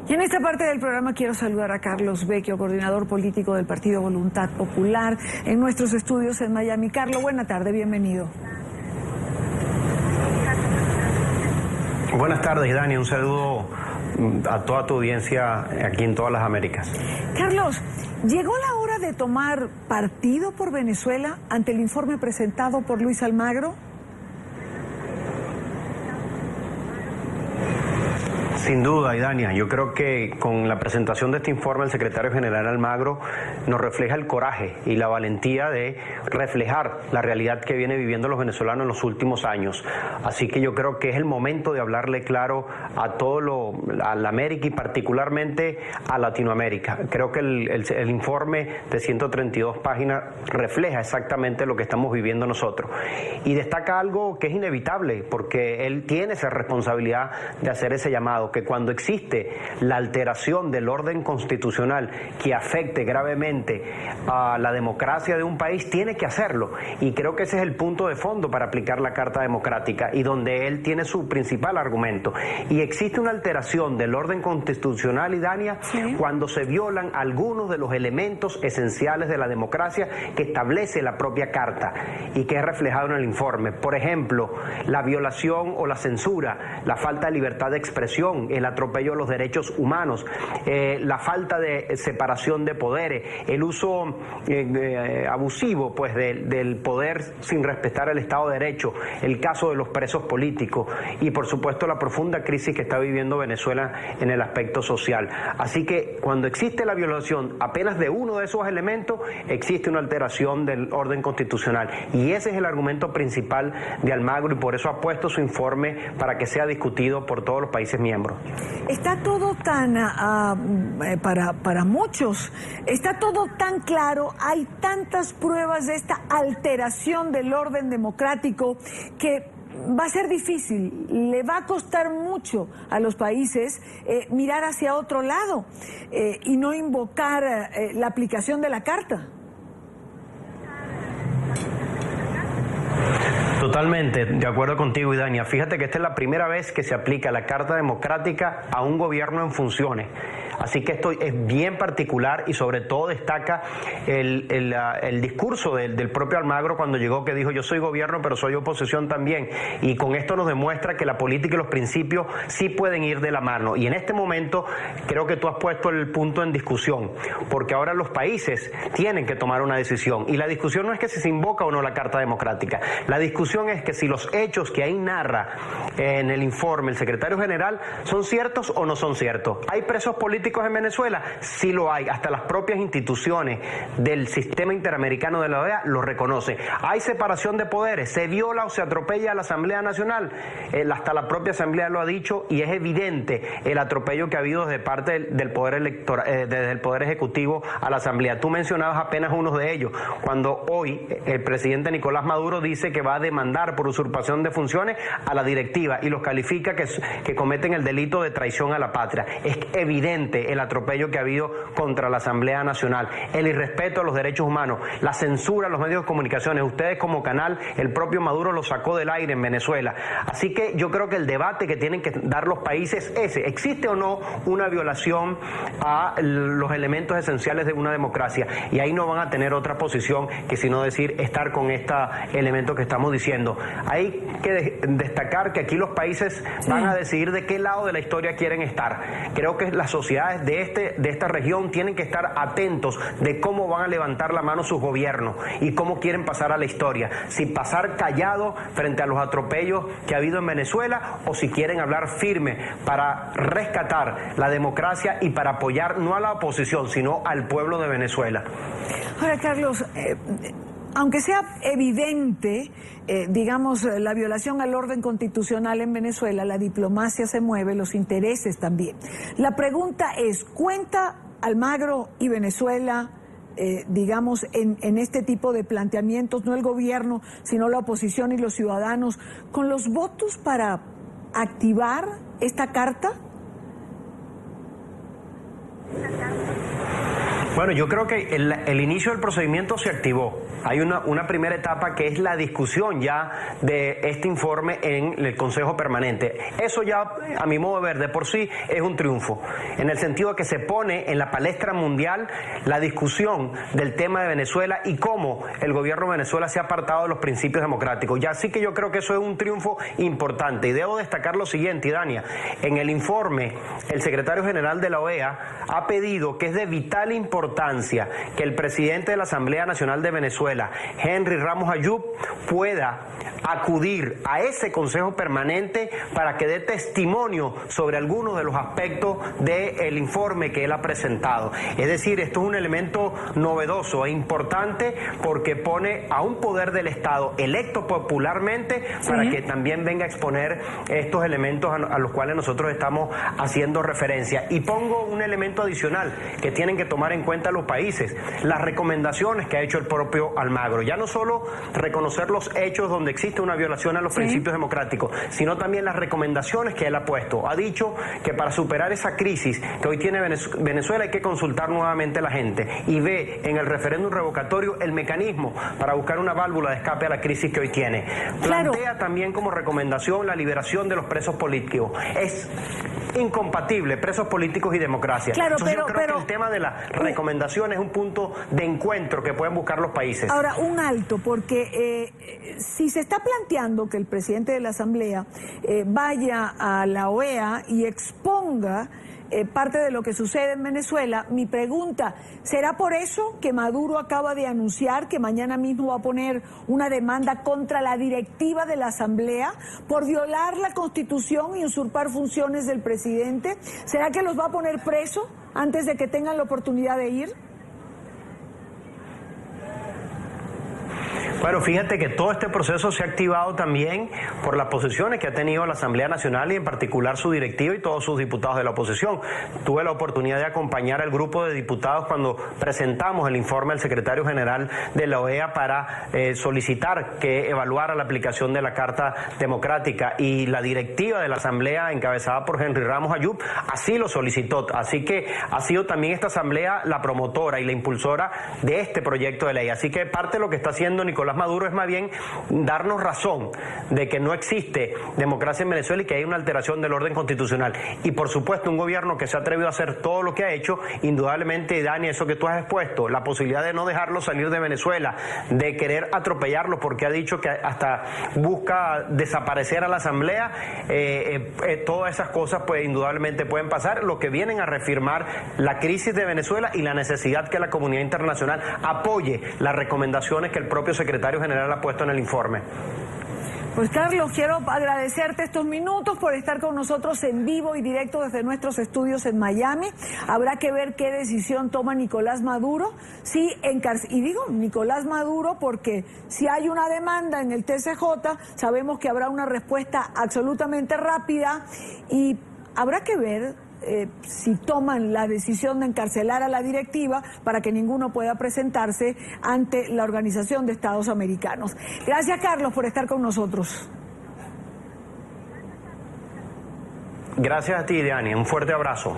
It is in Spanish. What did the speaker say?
Y en esta parte del programa quiero saludar a Carlos Vecchio, coordinador político del Partido Voluntad Popular, en nuestros estudios en Miami. Carlos, buena tarde, bienvenido. Buenas tardes, Dani. Un saludo a toda tu audiencia aquí en todas las Américas. Carlos, ¿llegó la hora de tomar partido por Venezuela ante el informe presentado por Luis Almagro? Sin duda, Idania, yo creo que con la presentación de este informe el secretario general Almagro nos refleja el coraje y la valentía de reflejar la realidad que viene viviendo los venezolanos en los últimos años. Así que yo creo que es el momento de hablarle claro a a la América y particularmente a Latinoamérica. Creo que el informe de 132 páginas refleja exactamente lo que estamos viviendo nosotros. Y destaca algo que es inevitable, porque él tiene esa responsabilidad de hacer ese llamado, que cuando existe la alteración del orden constitucional que afecte gravemente a la democracia de un país, tiene que hacerlo. Y creo que ese es el punto de fondo para aplicar la Carta Democrática y donde él tiene su principal argumento. Y existe una alteración del orden constitucional, Idania, cuando se violan algunos de los elementos esenciales de la democracia que establece la propia Carta y que es reflejado en el informe. Por ejemplo, la violación o la censura, la falta de libertad de expresión, el atropello de los derechos humanos, la falta de separación de poderes, el uso abusivo pues del poder sin respetar el Estado de Derecho, el caso de los presos políticos y por supuesto la profunda crisis que está viviendo Venezuela en el aspecto social. Así que cuando existe la violación apenas de uno de esos elementos, existe una alteración del orden constitucional y ese es el argumento principal de Almagro y por eso ha puesto su informe para que sea discutido por todos los países miembros. Está todo tan, para muchos, está todo tan claro, hay tantas pruebas de esta alteración del orden democrático que va a ser difícil, le va a costar mucho a los países mirar hacia otro lado y no invocar la aplicación de la Carta. Totalmente, de acuerdo contigo, Idania. Fíjate que esta es la primera vez que se aplica la Carta Democrática a un gobierno en funciones. Así que esto es bien particular y sobre todo destaca el discurso del propio Almagro cuando llegó, que dijo: yo soy gobierno pero soy oposición también. Y con esto nos demuestra que la política y los principios sí pueden ir de la mano. Y en este momento creo que tú has puesto el punto en discusión, porque ahora los países tienen que tomar una decisión. Y la discusión no es que si se invoca o no la Carta Democrática. La discusión es que si los hechos que ahí narra en el informe el secretario general son ciertos o no son ciertos. ¿Hay presos políticos en Venezuela? Sí lo hay. Hasta las propias instituciones del sistema interamericano de la OEA lo reconocen. ¿Hay separación de poderes? ¿Se viola o se atropella a la Asamblea Nacional? Hasta la propia Asamblea lo ha dicho y es evidente el atropello que ha habido desde parte del poder electoral, desde el poder ejecutivo a la Asamblea. Tú mencionabas apenas unos de ellos, cuando hoy el presidente Nicolás Maduro dice que va a demandar por usurpación de funciones a la directiva y los califica que cometen el delito de traición a la patria. Es evidente el atropello que ha habido contra la Asamblea Nacional, el irrespeto a los derechos humanos, la censura a los medios de comunicación. Ustedes como canal, el propio Maduro lo sacó del aire en Venezuela. Así que yo creo que el debate que tienen que dar los países es ese: ¿existe o no una violación a los elementos esenciales de una democracia? Y ahí no van a tener otra posición que sino decir estar con este elemento que estamos diciendo. Hay que destacar que aquí los países van a decidir de qué lado de la historia quieren estar. Creo que las sociedades de esta región tienen que estar atentos de cómo van a levantar la mano sus gobiernos y cómo quieren pasar a la historia. Si pasar callado frente a los atropellos que ha habido en Venezuela o si quieren hablar firme para rescatar la democracia y para apoyar no a la oposición sino al pueblo de Venezuela. Ahora, Carlos, aunque sea evidente, digamos, la violación al orden constitucional en Venezuela, la diplomacia se mueve, los intereses también. La pregunta es: ¿cuenta Almagro y Venezuela, digamos, en este tipo de planteamientos, no el gobierno, sino la oposición y los ciudadanos, con los votos para activar esta carta? Bueno, yo creo que el inicio del procedimiento se activó. Hay una primera etapa que es la discusión ya de este informe en el Consejo Permanente. Eso ya, a mi modo de ver, de por sí es un triunfo, en el sentido de que se pone en la palestra mundial la discusión del tema de Venezuela y cómo el gobierno de Venezuela se ha apartado de los principios democráticos. Ya sí que yo creo que eso es un triunfo importante. Y debo destacar lo siguiente, Idania, en el informe el secretario general de la OEA ha pedido que es de vital importancia que el presidente de la Asamblea Nacional de Venezuela, Henry Ramos Ayub, pueda acudir a ese Consejo Permanente para que dé testimonio sobre algunos de los aspectos del informe que él ha presentado. Es decir, esto es un elemento novedoso e importante porque pone a un poder del Estado electo popularmente para que también venga a exponer estos elementos a los cuales nosotros estamos haciendo referencia. Y pongo un elemento adicional que tienen que tomar en cuenta los países, las recomendaciones que ha hecho el propio Almagro. Ya no solo reconocer los hechos donde existe una violación a los principios democráticos, sino también las recomendaciones que él ha puesto. Ha dicho que para superar esa crisis que hoy tiene Venezuela hay que consultar nuevamente a la gente y ve en el referéndum revocatorio el mecanismo para buscar una válvula de escape a la crisis que hoy tiene. Plantea también como recomendación la liberación de los presos políticos. Es incompatible presos políticos y democracia. Entonces yo creo que el tema de las recomendaciones es un punto de encuentro que pueden buscar los países. Ahora, un alto, porque si se está planteando que el presidente de la Asamblea vaya a la OEA y exponga parte de lo que sucede en Venezuela, mi pregunta, ¿será por eso que Maduro acaba de anunciar que mañana mismo va a poner una demanda contra la directiva de la Asamblea por violar la Constitución y usurpar funciones del presidente? ¿Será que los va a poner preso antes de que tengan la oportunidad de ir? Bueno, fíjate que todo este proceso se ha activado también por las posiciones que ha tenido la Asamblea Nacional y en particular su directiva y todos sus diputados de la oposición. Tuve la oportunidad de acompañar al grupo de diputados cuando presentamos el informe al secretario general de la OEA para solicitar que evaluara la aplicación de la Carta Democrática, y la directiva de la Asamblea encabezada por Henry Ramos Ayub así lo solicitó. Así que ha sido también esta Asamblea la promotora y la impulsora de este proyecto de ley. Así que parte de lo que está haciendo Nicolás Maduro es más bien darnos razón de que no existe democracia en Venezuela y que hay una alteración del orden constitucional. Y por supuesto un gobierno que se ha atrevido a hacer todo lo que ha hecho, indudablemente, Dani, eso que tú has expuesto, la posibilidad de no dejarlo salir de Venezuela, de querer atropellarlo porque ha dicho que hasta busca desaparecer a la Asamblea, todas esas cosas pues indudablemente pueden pasar, lo que vienen a reafirmar la crisis de Venezuela y la necesidad que la comunidad internacional apoye las recomendaciones que el propio secretario general ha puesto en el informe. Pues Carlos, quiero agradecerte estos minutos por estar con nosotros en vivo y directo desde nuestros estudios en Miami. Habrá que ver qué decisión toma Nicolás Maduro. Y digo Nicolás Maduro porque si hay una demanda en el TCJ, sabemos que habrá una respuesta absolutamente rápida y habrá que ver si toman la decisión de encarcelar a la directiva para que ninguno pueda presentarse ante la Organización de Estados Americanos. Gracias, Carlos, por estar con nosotros. Gracias a ti, Diana. Un fuerte abrazo.